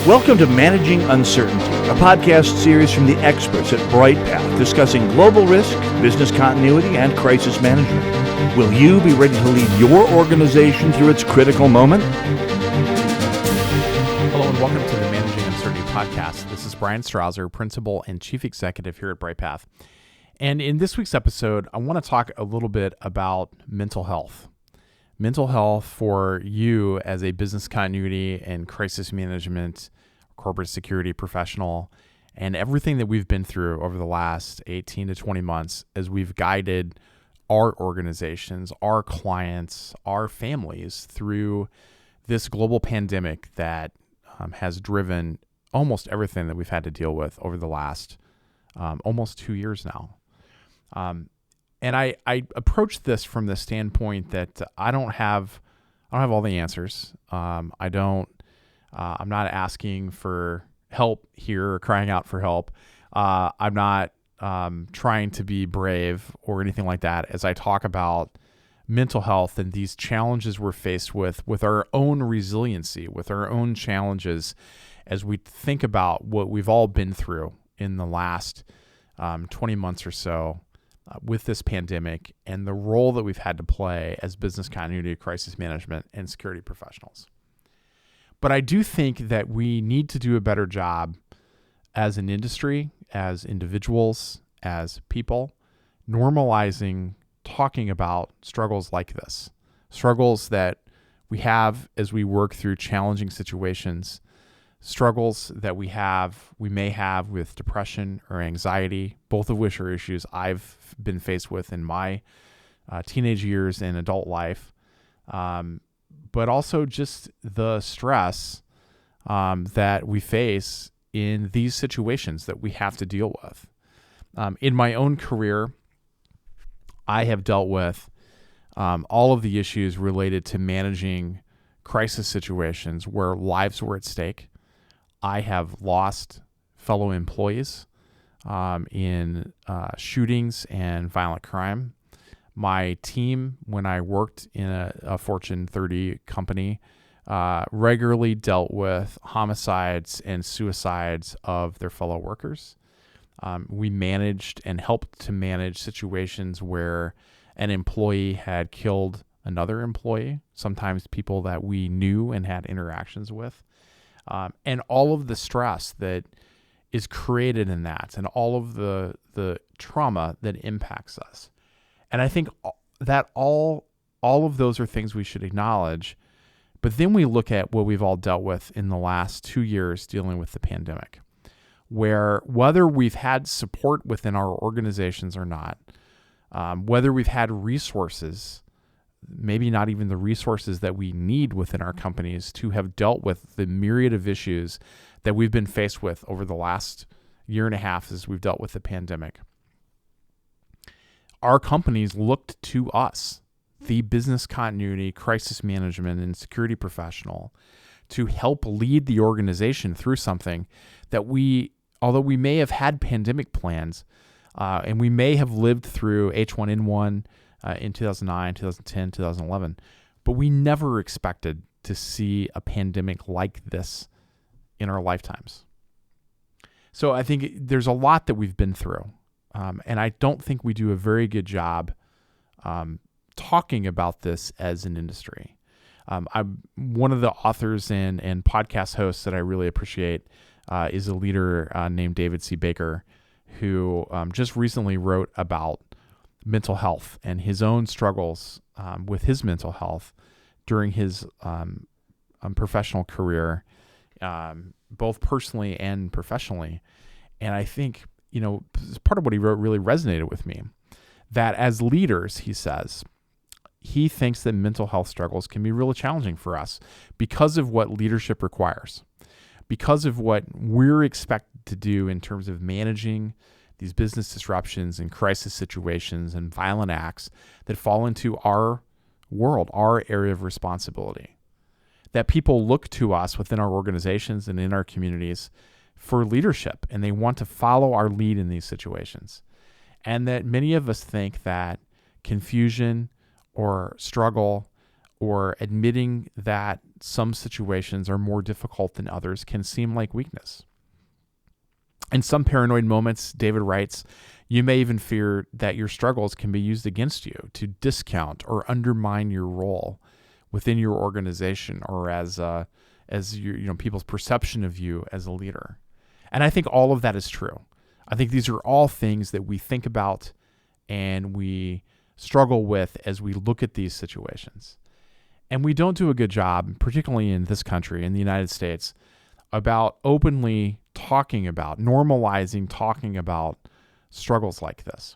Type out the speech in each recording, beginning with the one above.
Welcome to Managing Uncertainty, a podcast series from the experts at Bryghtpath discussing global risk, business continuity, and crisis management. Will you be ready to lead your organization through its critical moment? Hello and welcome to the Managing Uncertainty podcast. This is Bryan Strawser, Principal and Chief Executive here at Bryghtpath. And in this week's episode, I want to talk a little bit about mental health. Mental health for you as a business continuity and crisis management, corporate security professional, and everything that we've been through over the last 18 to 20 months as we've guided our organizations, our clients, our families through this global pandemic that has driven almost everything that we've had to deal with over the last almost 2 years now. And I approach this from the standpoint that I don't have all the answers. I'm not asking for help here or crying out for help. I'm not trying to be brave or anything like that as I talk about mental health and these challenges we're faced with our own resiliency, with our own challenges as we think about what we've all been through in the last 20 months or so. With this pandemic and the role that we've had to play as business continuity, crisis management, and security professionals. But I do think that we need to do a better job as an industry, as individuals, as people, normalizing talking about struggles like this, struggles that we have as we work through challenging situations, struggles that we may have with depression or anxiety, both of which are issues I've been faced with in my teenage years and adult life, but also just the stress that we face in these situations that we have to deal with. In my own career, I have dealt with all of the issues related to managing crisis situations where lives were at stake. I have lost fellow employees in shootings and violent crime. My team, when I worked in a Fortune 30 company, regularly dealt with homicides and suicides of their fellow workers. We managed and helped to manage situations where an employee had killed another employee, sometimes people that we knew and had interactions with. And all of the stress that is created in that and all of the trauma that impacts us. And I think that all of those are things we should acknowledge. But then we look at what we've all dealt with in the last 2 years dealing with the pandemic, where whether we've had support within our organizations or not, whether we've had resources, maybe not even the resources that we need within our companies to have dealt with the myriad of issues that we've been faced with over the last year and a half as we've dealt with the pandemic. Our companies looked to us, the business continuity, crisis management, and security professional, to help lead the organization through something that although we may have had pandemic plans, and we may have lived through H1N1, in 2009, 2010, 2011. But we never expected to see a pandemic like this in our lifetimes. So I think there's a lot that we've been through. And I don't think we do a very good job talking about this as an industry. I'm one of the authors and podcast hosts that I really appreciate is a leader named David C. Baker, who just recently wrote about mental health and his own struggles with his mental health during his professional career, both personally and professionally. And I think, part of what he wrote really resonated with me, that as leaders, he says, he thinks that mental health struggles can be really challenging for us because of what leadership requires, because of what we're expected to do in terms of managing these business disruptions and crisis situations and violent acts that fall into our world, our area of responsibility. That people look to us within our organizations and in our communities for leadership, and they want to follow our lead in these situations. And that many of us think that confusion or struggle or admitting that some situations are more difficult than others can seem like weakness. In some paranoid moments, David writes, you may even fear that your struggles can be used against you to discount or undermine your role within your organization or as your, people's perception of you as a leader. And I think all of that is true. I think these are all things that we think about and we struggle with as we look at these situations. And we don't do a good job, particularly in this country, in the United States, about openly normalizing talking about struggles like this.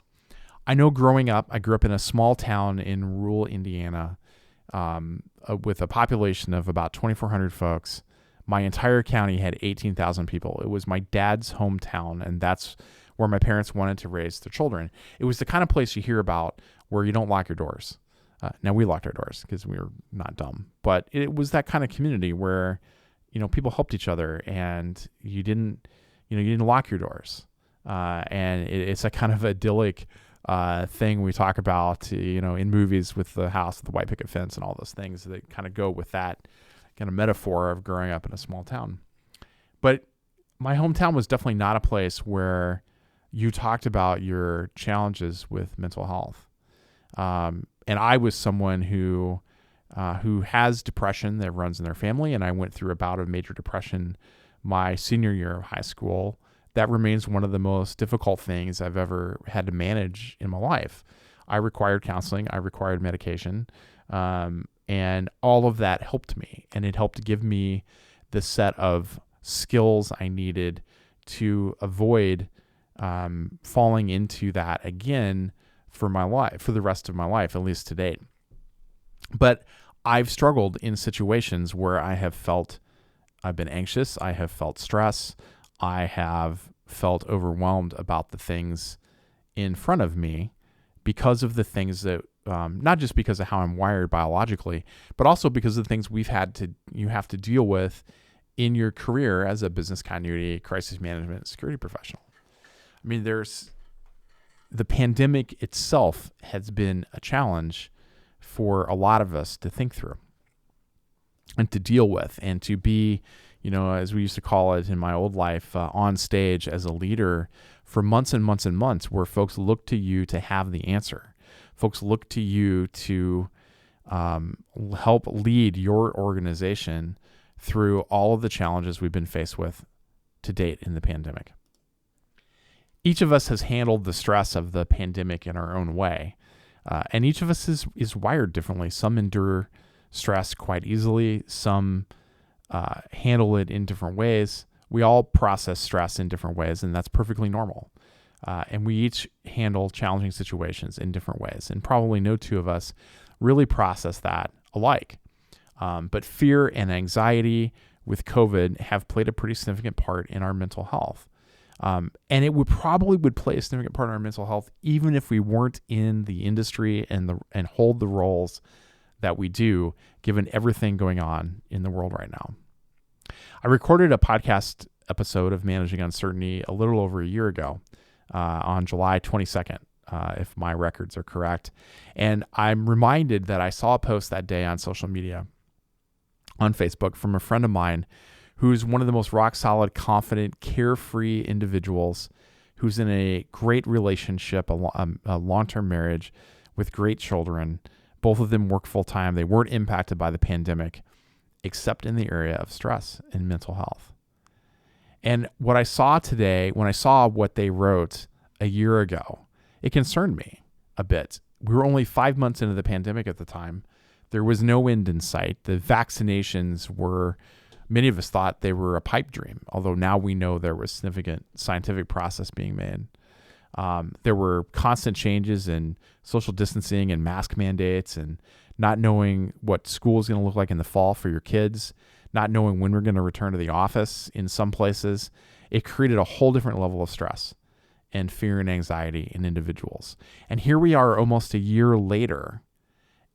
I know growing up, I grew up in a small town in rural Indiana with a population of about 2,400 folks. My entire county had 18,000 people. It was my dad's hometown, and that's where my parents wanted to raise their children. It was the kind of place you hear about where you don't lock your doors. Now we locked our doors because we were not dumb, but it was that kind of community where, people helped each other and you didn't lock your doors. And it's a kind of idyllic thing we talk about, in movies with the house with the white picket fence and all those things that kind of go with that kind of metaphor of growing up in a small town. But my hometown was definitely not a place where you talked about your challenges with mental health. And I was someone who has depression that runs in their family, and I went through a bout of major depression my senior year of high school. That remains one of the most difficult things I've ever had to manage in my life. I required counseling, I required medication, and all of that helped me, and it helped give me the set of skills I needed to avoid falling into that again for my life, for the rest of my life, at least to date. But I've struggled in situations where I've been anxious, I have felt stress, I have felt overwhelmed about the things in front of me because of the things that, not just because of how I'm wired biologically, but also because of the things you have to deal with in your career as a business continuity, crisis management, security professional. I mean, the pandemic itself has been a challenge for a lot of us to think through and to deal with and to be, as we used to call it in my old life, on stage as a leader for months and months and months, where folks look to you to have the answer. Folks look to you to help lead your organization through all of the challenges we've been faced with to date in the pandemic. Each of us has handled the stress of the pandemic in our own way, and each of us is wired differently. Some endure stress quite easily. Some handle it in different ways. We all process stress in different ways, and that's perfectly normal. And we each handle challenging situations in different ways, and probably no two of us really process that alike. But fear and anxiety with COVID have played a pretty significant part in our mental health. And it would play a significant part in our mental health, even if we weren't in the industry and hold the roles that we do, given everything going on in the world right now. I recorded a podcast episode of Managing Uncertainty a little over a year ago, on July 22nd, if my records are correct. And I'm reminded that I saw a post that day on social media, on Facebook, from a friend of mine who's one of the most rock-solid, confident, carefree individuals, who's in a great relationship, a long-term marriage with great children. Both of them work full-time. They weren't impacted by the pandemic, except in the area of stress and mental health. And what I saw today, when I saw what they wrote a year ago, it concerned me a bit. We were only 5 months into the pandemic at the time. There was no end in sight. The vaccinations many of us thought they were a pipe dream, although now we know there was significant scientific process being made. There were constant changes in social distancing and mask mandates, and not knowing what school is going to look like in the fall for your kids, not knowing when we're going to return to the office in some places. It created a whole different level of stress and fear and anxiety in individuals. And here we are almost a year later,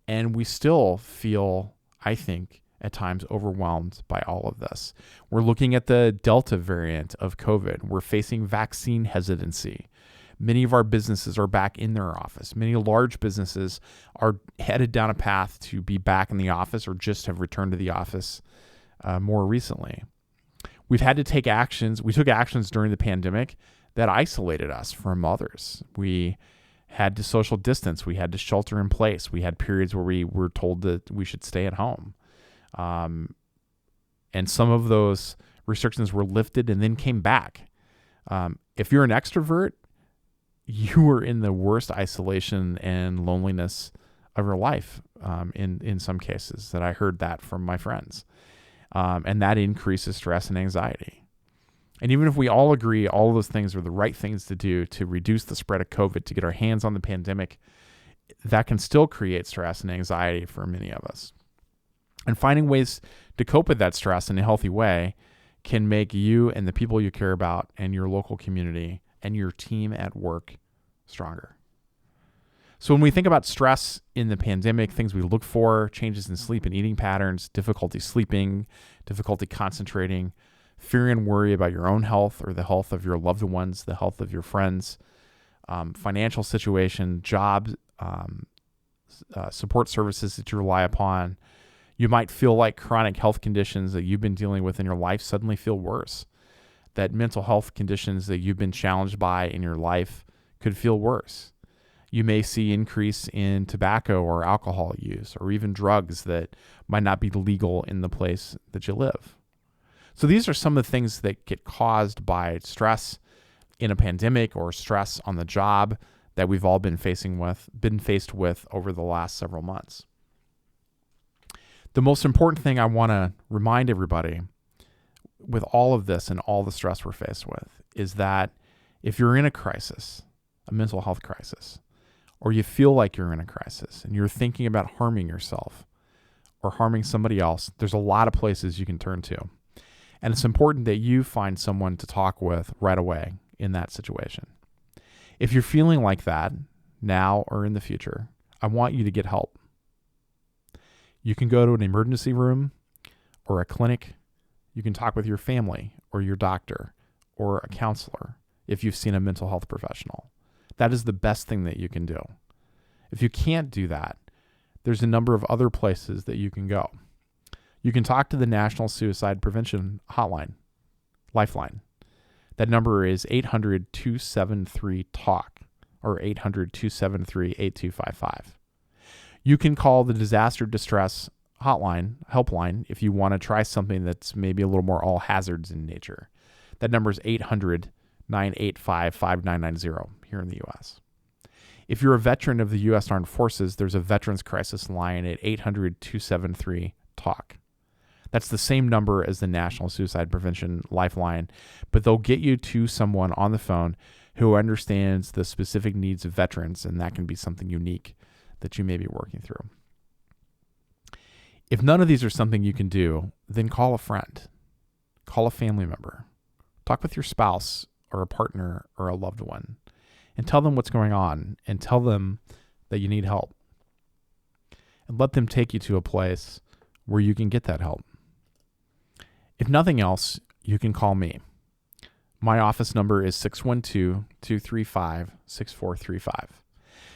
and we still feel, I think, at times overwhelmed by all of this. We're looking at the Delta variant of COVID. We're facing vaccine hesitancy. Many of our businesses are back in their office. Many large businesses are headed down a path to be back in the office or just have returned to the office more recently. We've had to take actions. We took actions during the pandemic that isolated us from others. We had to social distance. We had to shelter in place. We had periods where we were told that we should stay at home. And some of those restrictions were lifted and then came back. If you're an extrovert, you are in the worst isolation and loneliness of your life in some cases, that I heard that from my friends. And that increases stress and anxiety. And even if we all agree all of those things are the right things to do to reduce the spread of COVID, to get our hands on the pandemic, that can still create stress and anxiety for many of us. And finding ways to cope with that stress in a healthy way can make you and the people you care about and your local community and your team at work stronger. So when we think about stress in the pandemic, things we look for: changes in sleep and eating patterns, difficulty sleeping, difficulty concentrating, fear and worry about your own health or the health of your loved ones, the health of your friends, financial situation, jobs, support services that you rely upon. You might feel like chronic health conditions that you've been dealing with in your life suddenly feel worse. That mental health conditions that you've been challenged by in your life could feel worse. You may see increase in tobacco or alcohol use, or even drugs that might not be legal in the place that you live. So these are some of the things that get caused by stress in a pandemic or stress on the job that we've all been faced with over the last several months. The most important thing I want to remind everybody with all of this and all the stress we're faced with is that if you're in a crisis, a mental health crisis, or you feel like you're in a crisis and you're thinking about harming yourself or harming somebody else, there's a lot of places you can turn to. And it's important that you find someone to talk with right away in that situation. If you're feeling like that now or in the future, I want you to get help. You can go to an emergency room or a clinic. You can talk with your family or your doctor or a counselor if you've seen a mental health professional. That is the best thing that you can do. If you can't do that, there's a number of other places that you can go. You can talk to the National Suicide Prevention Hotline, Lifeline. That number is 800-273-TALK or 800-273-8255. You can call the Disaster Distress Helpline if you want to try something that's maybe a little more all hazards in nature. That number is 800-985-5990 here in the U.S. If you're a veteran of the U.S. Armed Forces, there's a Veterans Crisis Line at 800-273-TALK. That's the same number as the National Suicide Prevention Lifeline, but they'll get you to someone on the phone who understands the specific needs of veterans, and that can be something unique that you may be working through. If none of these are something you can do, then call a friend, call a family member, talk with your spouse or a partner or a loved one, and tell them what's going on and tell them that you need help. And let them take you to a place where you can get that help. If nothing else, you can call me. My office number is 612-235-6435.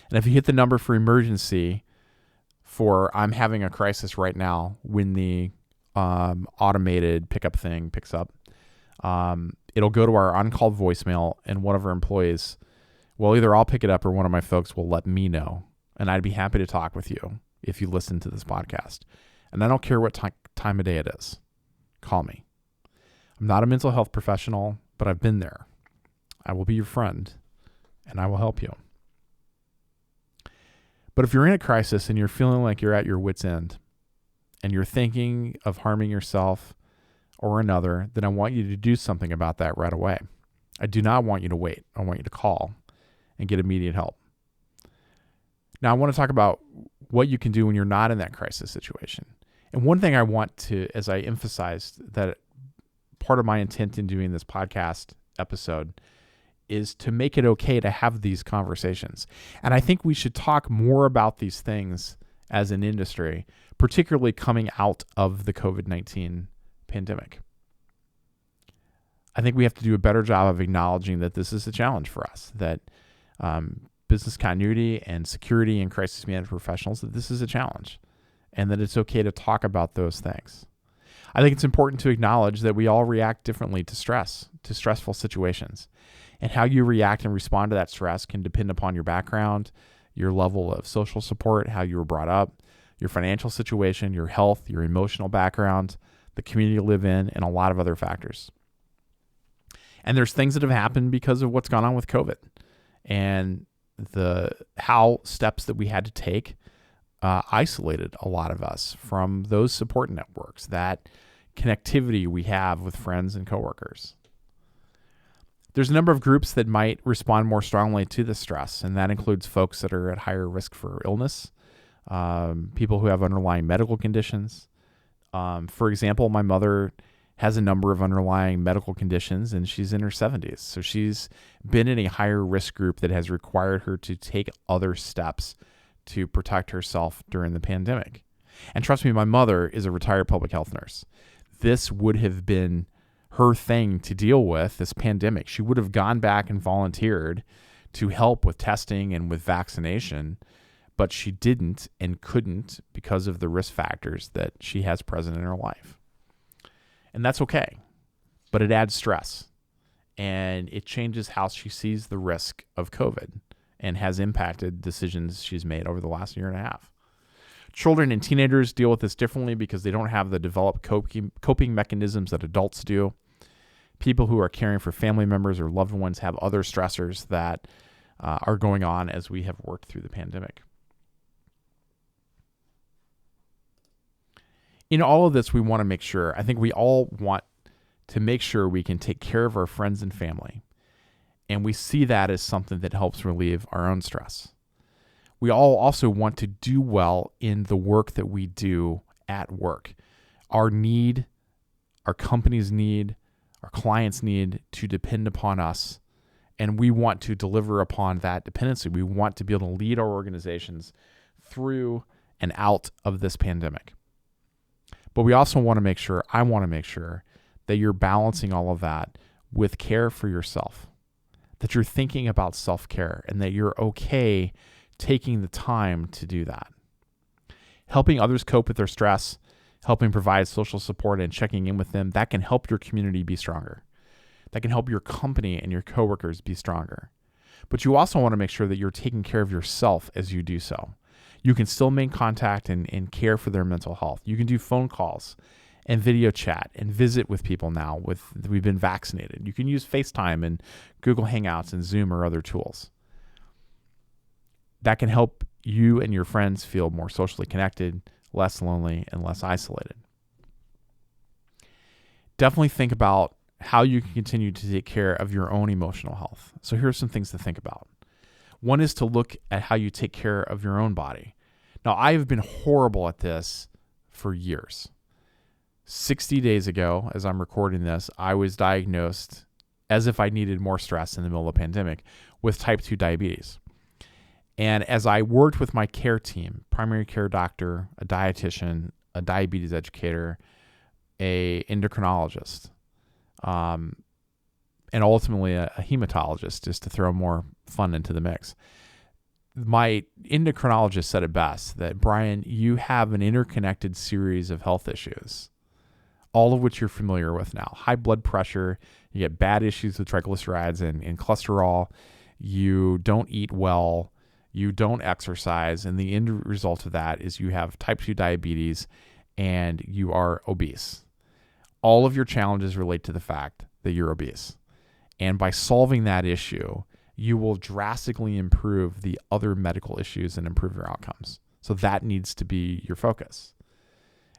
And if you hit the number for emergency for I'm having a crisis right now, when the automated pickup thing picks up, it'll go to our on-call voicemail, and one of our employees, well, either I'll pick it up or one of my folks will let me know. And I'd be happy to talk with you if you listen to this podcast. And I don't care what time of day it is. Call me. I'm not a mental health professional, but I've been there. I will be your friend, and I will help you. But if you're in a crisis and you're feeling like you're at your wit's end and you're thinking of harming yourself or another, then I want you to do something about that right away. I do not want you to wait. I want you to call and get immediate help. Now, I want to talk about what you can do when you're not in that crisis situation. And one thing I want to, as I emphasized, that part of my intent in doing this podcast episode is to make it okay to have these conversations. And I think we should talk more about these things as an industry, particularly coming out of the COVID-19 pandemic. I think we have to do a better job of acknowledging that this is a challenge for us, that business continuity and security and crisis management professionals that this is a challenge and that it's okay to talk about those things. I think it's important to acknowledge that we all react differently to stress, to stressful situations. And how you react and respond to that stress can depend upon your background, your level of social support, how you were brought up, your financial situation, your health, your emotional background, the community you live in, and a lot of other factors. And there's things that have happened because of what's gone on with COVID and how steps that we had to take isolated a lot of us from those support networks, that connectivity we have with friends and coworkers. There's a number of groups that might respond more strongly to the stress, and that includes folks that are at higher risk for illness, people who have underlying medical conditions. For example, my mother has a number of underlying medical conditions, and she's in her 70s. So she's been in a higher risk group that has required her to take other steps to protect herself during the pandemic. And trust me, my mother is a retired public health nurse. This would have been her thing to deal with, this pandemic. She would have gone back and volunteered to help with testing and with vaccination, but she didn't and couldn't because of the risk factors that she has present in her life. And that's okay, but it adds stress and it changes how she sees the risk of COVID and has impacted decisions she's made over the last year and a half. Children and teenagers deal with this differently because they don't have the developed coping mechanisms that adults do. People who are caring for family members or loved ones have other stressors that are going on as we have worked through the pandemic. In all of this, we want to make sure, I think we all want to make sure we can take care of our friends and family. And we see that as something that helps relieve our own stress. We all also want to do well in the work that we do at work. Our company's need, our clients need to depend upon us, and we want to deliver upon that dependency. We want to be able to lead our organizations through and out of this pandemic. But we also want to make sure, I want to make sure that you're balancing all of that with care for yourself, that you're thinking about self-care and that you're okay taking the time to do that. Helping others cope with their stress, helping provide social support and checking in with them, that can help your community be stronger. That can help your company and your coworkers be stronger. But you also want to make sure that you're taking care of yourself as you do so. You can still maintain contact and care for their mental health. You can do phone calls and video chat and visit with people now we've been vaccinated. You can use FaceTime and Google Hangouts and Zoom or other tools. That can help you and your friends feel more socially connected, less lonely, and less isolated. Definitely think about how you can continue to take care of your own emotional health. So here are some things to think about. One is to look at how you take care of your own body. Now, I have been horrible at this for years. 60 days ago, as I'm recording this, I was diagnosed, as if I needed more stress in the middle of the pandemic, with type 2 diabetes. And as I worked with my care team, primary care doctor, a dietitian, a diabetes educator, a endocrinologist, and ultimately a hematologist, just to throw more fun into the mix. My endocrinologist said it best, that Bryan, you have an interconnected series of health issues, all of which you're familiar with now. High blood pressure, you get bad issues with triglycerides and cholesterol, you don't eat well, you don't exercise, and the end result of that is you have type 2 diabetes and you are obese. All of your challenges relate to the fact that you're obese. And by solving that issue, you will drastically improve the other medical issues and improve your outcomes. So that needs to be your focus.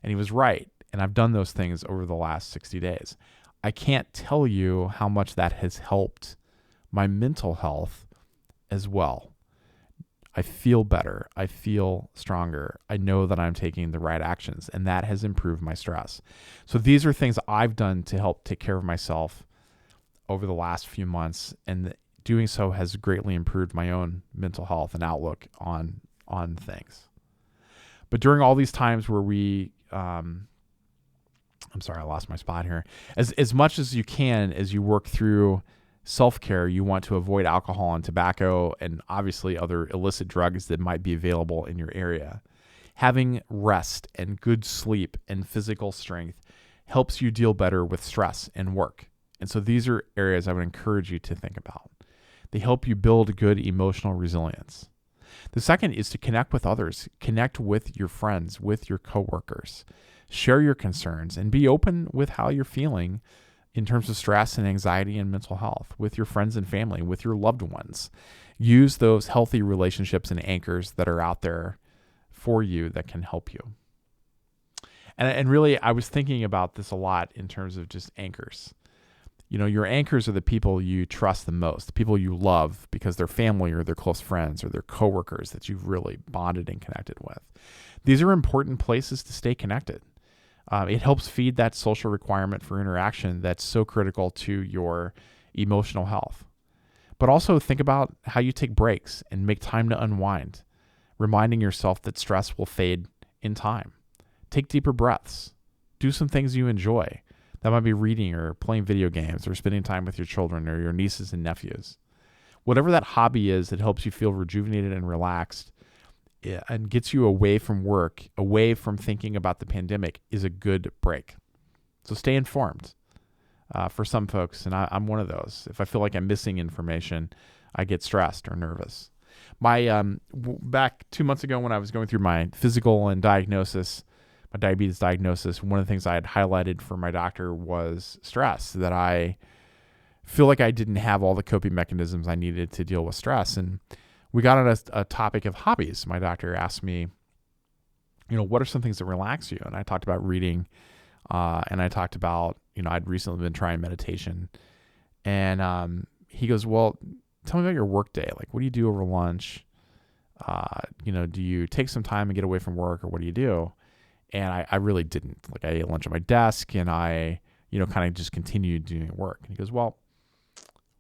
And he was right. And I've done those things over the last 60 days. I can't tell you how much that has helped my mental health as well. I feel better. I feel stronger. I know that I'm taking the right actions, and that has improved my stress. So these are things I've done to help take care of myself over the last few months, and doing so has greatly improved my own mental health and outlook on things. But during all these times where we, I'm sorry, I lost my spot here. As much as you can, as you work through self-care, you want to avoid alcohol and tobacco and obviously other illicit drugs that might be available in your area. Having rest and good sleep and physical strength helps you deal better with stress and work. And so these are areas I would encourage you to think about. They help you build good emotional resilience. The second is to connect with others, connect with your friends, with your coworkers, share your concerns, and be open with how you're feeling in terms of stress and anxiety and mental health with your friends and family, with your loved ones. Use those healthy relationships and anchors that are out there for you that can help you. And really, I was thinking about this a lot in terms of just anchors. You know, your anchors are the people you trust the most, the people you love because they're family or they're close friends or they're coworkers that you've really bonded and connected with. These are important places to stay connected. It helps feed that social requirement for interaction that's so critical to your emotional health. But also think about how you take breaks and make time to unwind, reminding yourself that stress will fade in time. Take deeper breaths. Do some things you enjoy. That might be reading or playing video games or spending time with your children or your nieces and nephews. Whatever that hobby is that helps you feel rejuvenated and relaxed and gets you away from work, away from thinking about the pandemic is a good break. So stay informed for some folks, and I'm one of those. If I feel like I'm missing information, I get stressed or nervous. Back 2 months ago when I was going through my physical and diagnosis, my diabetes diagnosis, one of the things I had highlighted for my doctor was stress, that I feel like I didn't have all the coping mechanisms I needed to deal with stress. And we got on a topic of hobbies. My doctor asked me, what are some things that relax you? And I talked about reading, and I talked about, I'd recently been trying meditation. And he goes, well, tell me about your work day. Like, what do you do over lunch? Do you take some time and get away from work, or what do you do? And I really didn't. Like, I ate lunch at my desk, and I, kind of just continued doing work. And he goes, well,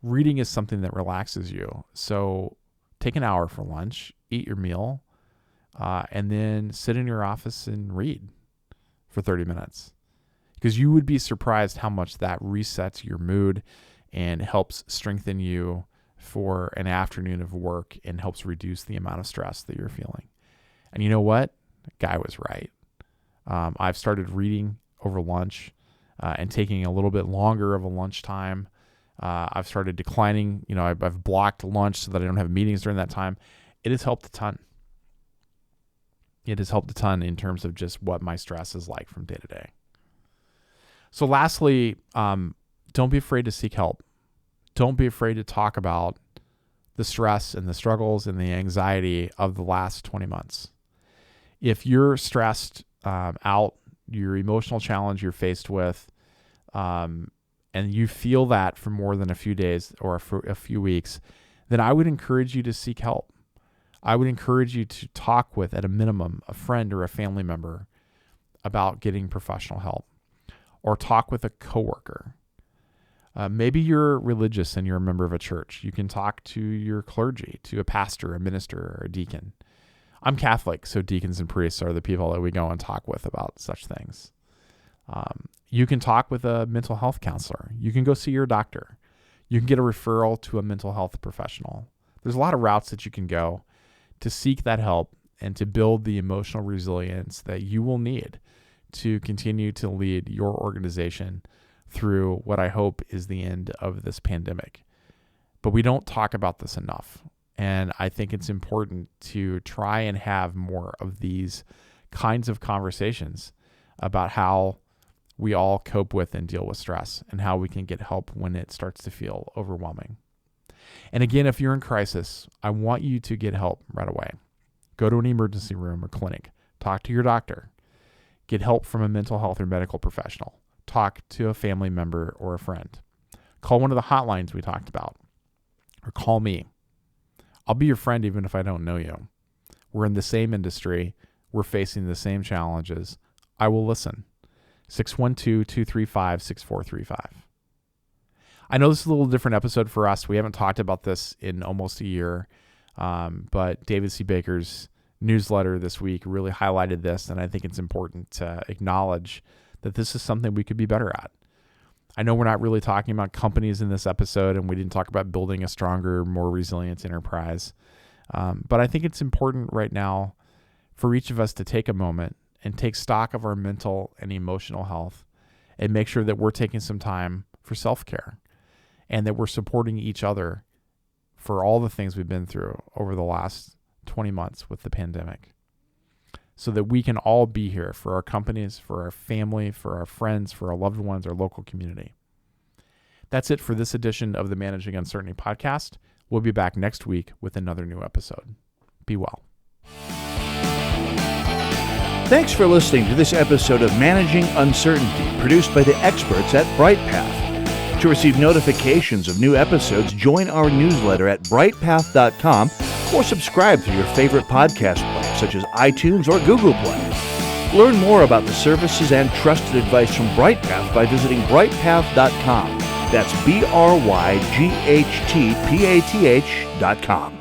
reading is something that relaxes you. So take an hour for lunch, eat your meal, and then sit in your office and read for 30 minutes. Because you would be surprised how much that resets your mood and helps strengthen you for an afternoon of work and helps reduce the amount of stress that you're feeling. And you know what? The guy was right. I've started reading over lunch and taking a little bit longer of a lunchtime. I've started declining. I've blocked lunch so that I don't have meetings during that time. It has helped a ton. It has helped a ton in terms of just what my stress is like from day to day. So lastly, don't be afraid to seek help. Don't be afraid to talk about the stress and the struggles and the anxiety of the last 20 months. If you're stressed out, your emotional challenge you're faced with, and you feel that for more than a few days or for a few weeks, then I would encourage you to seek help. I would encourage you to talk with, at a minimum, a friend or a family member about getting professional help, or talk with a coworker. Maybe you're religious and you're a member of a church. You can talk to your clergy, to a pastor, a minister, or a deacon. I'm Catholic, so deacons and priests are the people that we go and talk with about such things. You can talk with a mental health counselor. You can go see your doctor. You can get a referral to a mental health professional. There's a lot of routes that you can go to seek that help and to build the emotional resilience that you will need to continue to lead your organization through what I hope is the end of this pandemic. But we don't talk about this enough. And I think it's important to try and have more of these kinds of conversations about how we all cope with and deal with stress and how we can get help when it starts to feel overwhelming. And again, if you're in crisis, I want you to get help right away. Go to an emergency room or clinic. Talk to your doctor. Get help from a mental health or medical professional. Talk to a family member or a friend. Call one of the hotlines we talked about, or call me. I'll be your friend even if I don't know you. We're in the same industry. We're facing the same challenges. I will listen. 612-235-6435. I know this is a little different episode for us. We haven't talked about this in almost a year, but David C. Baker's newsletter this week really highlighted this, and I think it's important to acknowledge that this is something we could be better at. I know we're not really talking about companies in this episode, and we didn't talk about building a stronger, more resilient enterprise. But I think it's important right now for each of us to take a moment and take stock of our mental and emotional health and make sure that we're taking some time for self-care and that we're supporting each other for all the things we've been through over the last 20 months with the pandemic, so that we can all be here for our companies, for our family, for our friends, for our loved ones, our local community. That's it for this edition of the Managing Uncertainty podcast. We'll be back next week with another new episode. Be well. Thanks for listening to this episode of Managing Uncertainty, produced by the experts at Bryghtpath. To receive notifications of new episodes, join our newsletter at bryghtpath.com or subscribe through your favorite podcast player, such as iTunes or Google Play. Learn more about the services and trusted advice from Bryghtpath by visiting bryghtpath.com. That's BRYGHTPATH.com.